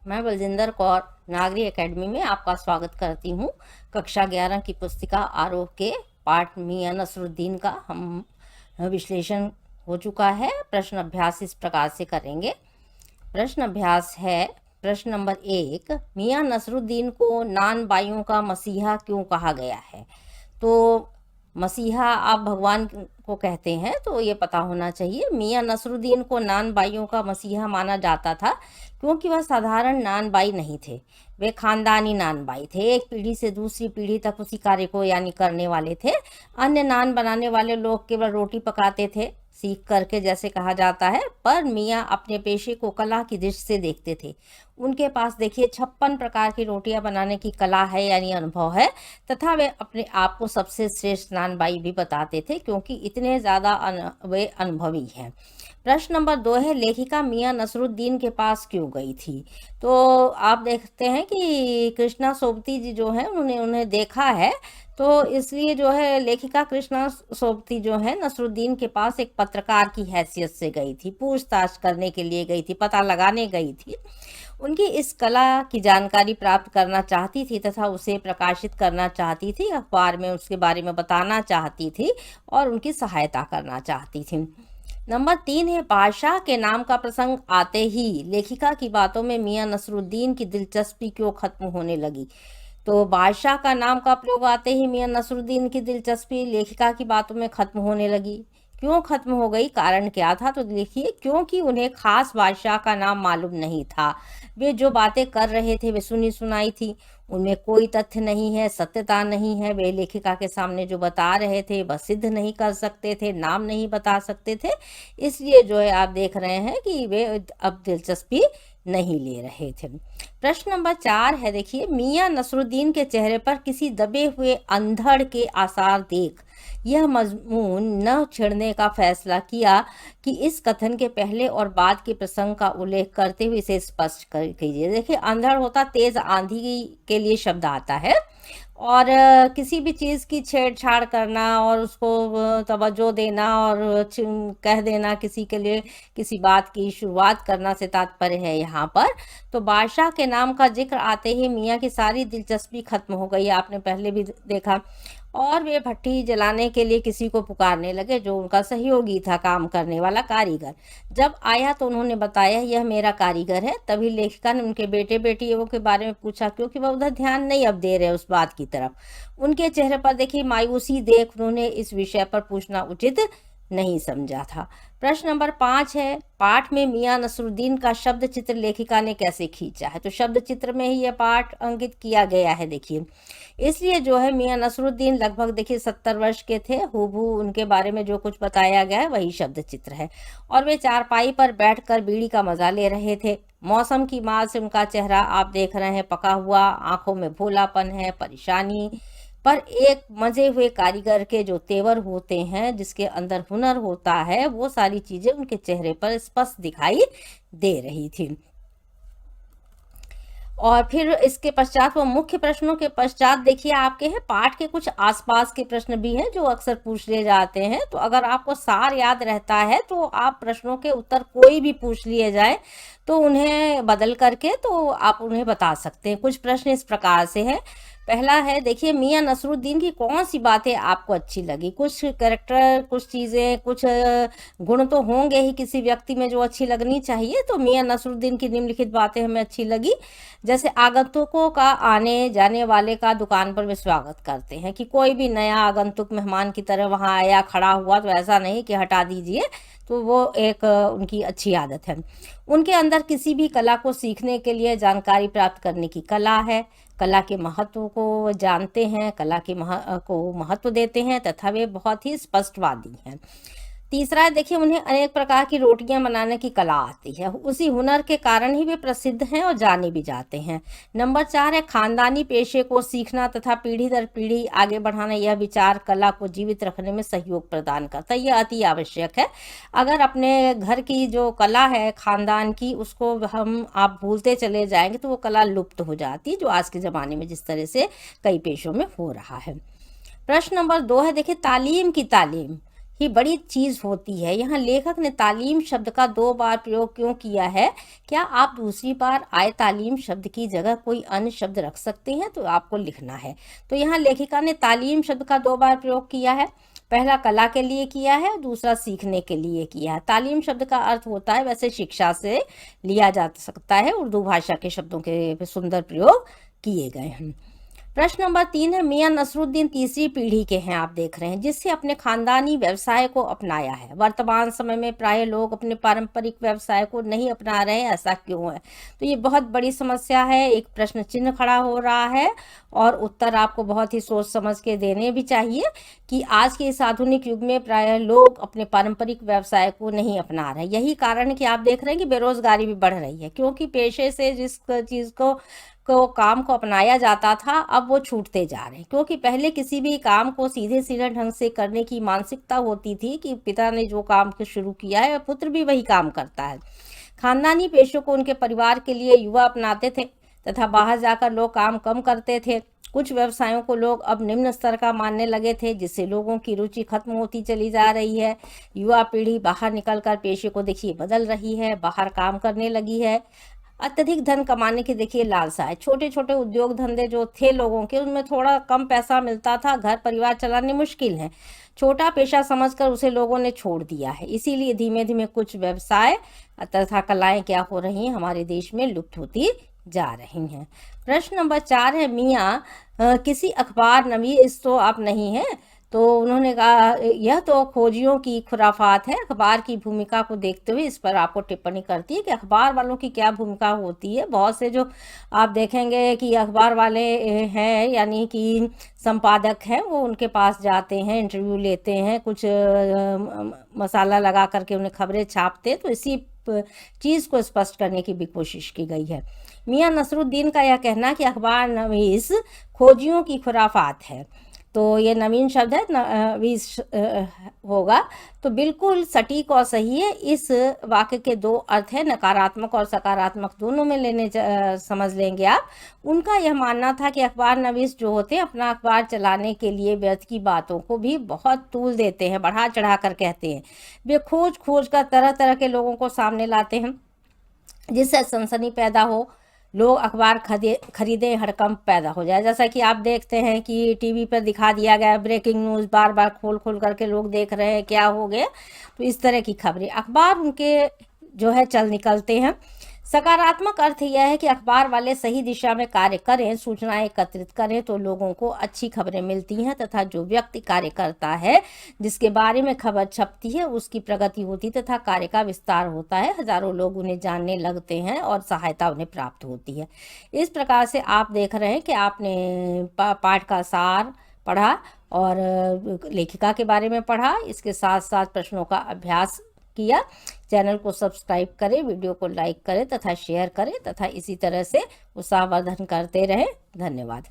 मैं बलजिंदर कौर नागरी एकेडमी में आपका स्वागत करती हूँ। कक्षा 11 की पुस्तिका आरोह के पाठ मियां नसरुद्दीन का हम विश्लेषण हो चुका है। प्रश्न अभ्यास इस प्रकार से करेंगे। प्रश्न अभ्यास है प्रश्न नंबर 1, मियां नसरुद्दीन को नान बाइयों का मसीहा क्यों कहा गया है। तो मसीहा आप भगवान को कहते हैं तो ये पता होना चाहिए। मियां नसरुद्दीन को नान बाइयों का मसीहा माना जाता था क्योंकि वह साधारण नान बाई नहीं थे, वे खानदानी नान बाई थे। एक पीढ़ी से दूसरी पीढ़ी तक उसी कार्य को यानी करने वाले थे। अन्य नान बनाने वाले लोग केवल रोटी पकाते थे, सीख करके जैसे कहा जाता है, पर मियाँ अपने पेशे को कला की दृष्टि से देखते थे। उनके पास देखिए 56 प्रकार की रोटियां बनाने की कला है यानी अनुभव है, तथा वे अपने आप को सबसे श्रेष्ठ नान बाई भी बताते थे क्योंकि इतने ज़्यादा वे अनुभवी हैं। प्रश्न नंबर 2 है, लेखिका मियां नसरुद्दीन के पास क्यों गई थी। तो आप देखते हैं कि कृष्णा सोबती जी जो है उन्होंने उन्हें देखा है, तो इसलिए जो है लेखिका कृष्णा सोबती जो है नसरुद्दीन के पास एक पत्रकार की हैसियत से गई थी, पूछताछ करने के लिए गई थी, पता लगाने गई थी। उनकी इस कला की जानकारी प्राप्त करना चाहती थी तथा उसे प्रकाशित करना चाहती थी, अखबार में उसके बारे में बताना चाहती थी और उनकी सहायता करना चाहती थी। नंबर 3 है, बादशाह के नाम का प्रसंग आते ही लेखिका की बातों में मियां नसरुद्दीन की दिलचस्पी क्यों खत्म होने लगी। तो बादशाह का नाम का प्रयोग आते ही मियां नसरुद्दीन की दिलचस्पी लेखिका की बातों में खत्म होने लगी। क्यों खत्म हो गई, कारण क्या था, तो देखिए क्योंकि उन्हें खास बादशाह का नाम मालूम नहीं था। वे जो बातें कर रहे थे वे सुनी सुनाई थी, उनमें कोई तथ्य नहीं है, सत्यता नहीं है। वे लेखिका के सामने जो बता रहे थे वह सिद्ध नहीं कर सकते थे, नाम नहीं बता सकते थे। इसलिए जो है आप देख रहे हैं कि वे अब दिलचस्पी नहीं ले रहे थे। प्रश्न नंबर 4 है, देखिए मियां नसरुद्दीन के चेहरे पर किसी दबे हुए अंधड़ के आसार देख यह मजमून न छेड़ने का फैसला किया कि इस कथन के पहले और बाद के प्रसंग का उल्लेख करते हुए इसे स्पष्ट कर कीजिए। देखिए अंधड़ होता तेज आंधी के लिए शब्द आता है, और किसी भी चीज़ की छेड़छाड़ करना और उसको तवज्जो देना और कह देना किसी के लिए, किसी बात की शुरुआत करना से तात्पर्य है यहाँ पर। तो बादशाह के नाम का जिक्र आते ही मियाँ की सारी दिलचस्पी खत्म हो गई, आपने पहले भी देखा। और वे भट्टी जलाने के लिए किसी को पुकारने लगे जो उनका सहयोगी था, काम करने वाला कारीगर। जब आया तो उन्होंने बताया यह मेरा कारीगर है। तभी लेखिका ने उनके बेटे बेटियों के बारे में पूछा क्योंकि वह उधर ध्यान नहीं अब दे रहे उस बात की तरफ। उनके चेहरे पर देखिए मायूसी देख उन्होंने इस विषय पर पूछना उचित नहीं समझा था। प्रश्न नंबर 5 है, पाठ में मियां नसरुद्दीन का शब्द चित्र लेखिका ने कैसे खींचा है। तो शब्द चित्र में ही यह पाठ अंकित किया गया है। देखिए इसलिए जो है मियां नसरुद्दीन लगभग देखिए 70 वर्ष के थे, हूबहू उनके बारे में जो कुछ बताया गया है वही शब्द चित्र है। और वे चारपाई पर बैठकर बीड़ी का मजा ले रहे थे। मौसम की मार से उनका चेहरा आप देख रहे हैं पका हुआ, आंखों में भोलापन है, परेशानी, पर एक मजे हुए कारीगर के जो तेवर होते हैं, जिसके अंदर हुनर होता है, वो सारी चीजें उनके चेहरे पर स्पष्ट दिखाई दे रही थी। और फिर इसके पश्चात वो मुख्य प्रश्नों के पश्चात देखिए आपके हैं पाठ के कुछ आसपास के प्रश्न भी हैं जो अक्सर पूछ लिए जाते हैं। तो अगर आपको सार याद रहता है तो आप प्रश्नों के उत्तर कोई भी पूछ लिए जाए तो उन्हें बदल करके तो आप उन्हें बता सकते हैं। कुछ प्रश्न इस प्रकार से हैं। पहला है, देखिए मियां नसरुद्दीन की कौन सी बातें आपको अच्छी लगी। कुछ कैरेक्टर, कुछ चीज़ें, कुछ गुण तो होंगे ही किसी व्यक्ति में जो अच्छी लगनी चाहिए। तो मियां नसरुद्दीन की निम्नलिखित बातें हमें अच्छी लगी, जैसे आगंतुकों का आने जाने वाले का दुकान पर वे स्वागत करते हैं, कि कोई भी नया आगंतुक मेहमान की तरह वहाँ आया खड़ा हुआ तो ऐसा नहीं कि हटा दीजिए, तो वो एक उनकी अच्छी आदत है। उनके अंदर किसी भी कला को सीखने के लिए जानकारी प्राप्त करने की कला है। कला के महत्व को जानते हैं, कला के को महत्व देते हैं तथा वे बहुत ही स्पष्टवादी हैं। तीसरा है, देखिए उन्हें अनेक प्रकार की रोटियां बनाने की कला आती है। उसी हुनर के कारण ही वे प्रसिद्ध हैं और जाने भी जाते हैं। नंबर 4 है, खानदानी पेशे को सीखना तथा पीढ़ी दर पीढ़ी आगे बढ़ाना यह विचार कला को जीवित रखने में सहयोग प्रदान करता है। यह अति आवश्यक है। अगर अपने घर की जो कला है खानदान की, उसको हम आप भूलते चले जाएंगे तो वो कला लुप्त हो जाती है, जो आज के ज़माने में जिस तरह से कई पेशों में हो रहा है। प्रश्न नंबर 2 है, देखिए तालीम की तालीम ही बड़ी चीज़ होती है। यहाँ लेखक ने तालीम शब्द का 2 बार प्रयोग क्यों किया है? क्या आप दूसरी बार आए तालीम शब्द की जगह कोई अन्य शब्द रख सकते हैं? तो आपको लिखना है। तो यहाँ लेखिका ने तालीम शब्द का 2 बार प्रयोग किया है। पहला कला के लिए किया है, दूसरा सीखने के लिए किया है। तालीम शब्द का अर्थ होता है वैसे शिक्षा से लिया जा सकता है। उर्दू भाषा के शब्दों के सुंदर प्रयोग किए गए हैं। प्रश्न नंबर 3 है, मियां नसरुद्दीन तीसरी पीढ़ी के हैं, आप देख रहे हैं, जिससे अपने खानदानी व्यवसाय को अपनाया है। वर्तमान समय में प्राय लोग अपने पारंपरिक व्यवसाय को नहीं अपना रहे हैं, ऐसा क्यों है? तो ये बहुत बड़ी समस्या है, एक प्रश्न चिन्ह खड़ा हो रहा है और उत्तर आपको बहुत ही सोच समझ के देने भी चाहिए कि आज के इस आधुनिक युग में प्राय लोग अपने पारंपरिक व्यवसाय को नहीं अपना रहे हैं। यही कारण है कि आप देख रहे हैं कि बेरोजगारी भी बढ़ रही है, क्योंकि पेशे से जिस चीज़ को काम को अपनाया जाता था, अब वो छूटते जा रहे हैं। क्योंकि पहले किसी भी काम को सीधे सीधे ढंग से करने की मानसिकता होती थी कि पिता ने जो काम शुरू किया है पुत्र भी वही काम करता है। खानदानी पेशों को उनके परिवार के लिए युवा अपनाते थे तथा बाहर जाकर लोग काम कम करते थे। कुछ व्यवसायों को लोग अब निम्न स्तर का मानने लगे थे, जिससे लोगों की रुचि खत्म होती चली जा रही है। युवा पीढ़ी बाहर निकलकर पेशे को देखिए बदल रही है, बाहर काम करने लगी है। अत्यधिक धन कमाने की देखिए लालसा है। छोटे छोटे उद्योग धंधे जो थे लोगों के, उनमें थोड़ा कम पैसा मिलता था, घर परिवार चलाने मुश्किल है, छोटा पेशा समझकर उसे लोगों ने छोड़ दिया है। इसीलिए धीमे धीमे कुछ व्यवसाय तथा कलाएं क्या हो रही हैं, हमारे देश में लुप्त होती जा रही हैं। प्रश्न नंबर 4 है, मियाँ किसी अखबार नवीस तो आप नहीं है। तो उन्होंने कहा यह तो खोजियों की खुराफात है। अखबार की भूमिका को देखते हुए इस पर आपको टिप्पणी करती है कि अखबार वालों की क्या भूमिका होती है। बहुत से जो आप देखेंगे कि अखबार वाले हैं, यानी कि संपादक हैं, वो उनके पास जाते हैं, इंटरव्यू लेते हैं, कुछ मसाला लगा करके उन्हें खबरें छापते, तो इसी चीज़ को स्पष्ट करने की भी कोशिश की गई है। मियां नसरुद्दीन का यह कहना कि अखबार नवीस खोजियों की खुराफात है, तो ये नवीन शब्द है, नवीस होगा, तो बिल्कुल सटीक और सही है। इस वाक्य के 2 अर्थ है, नकारात्मक और सकारात्मक, दोनों में लेने समझ लेंगे आप। उनका यह मानना था कि अखबार नवीस जो होते हैं अपना अखबार चलाने के लिए व्यर्थ की बातों को भी बहुत तूल देते हैं, बढ़ा चढ़ा कर कहते हैं। वे खोज खोज कर तरह तरह के लोगों को सामने लाते हैं, जिससे सनसनी पैदा हो, लोग अखबार खरीदें, हड़कंप पैदा हो जाए। जैसा कि आप देखते हैं कि टीवी पर दिखा दिया गया, ब्रेकिंग न्यूज़ बार बार खोल खोल करके लोग देख रहे हैं क्या हो गया, तो इस तरह की खबरें अखबार उनके जो है चल निकलते हैं। सकारात्मक अर्थ यह है कि अखबार वाले सही दिशा में कार्य करें, सूचनाएं एकत्रित करें, तो लोगों को अच्छी खबरें मिलती हैं तथा जो व्यक्ति कार्य करता है, जिसके बारे में खबर छपती है, उसकी प्रगति होती तथा कार्य का विस्तार होता है। हजारों लोग उन्हें जानने लगते हैं और सहायता उन्हें प्राप्त होती है। इस प्रकार से आप देख रहे हैं कि आपने पाठ का सार पढ़ा और लेखिका के बारे में पढ़ा, इसके साथ साथ प्रश्नों का अभ्यास किया। चैनल को सब्सक्राइब करें, वीडियो को लाइक करें तथा शेयर करें तथा इसी तरह से उत्साहवर्धन करते रहें। धन्यवाद।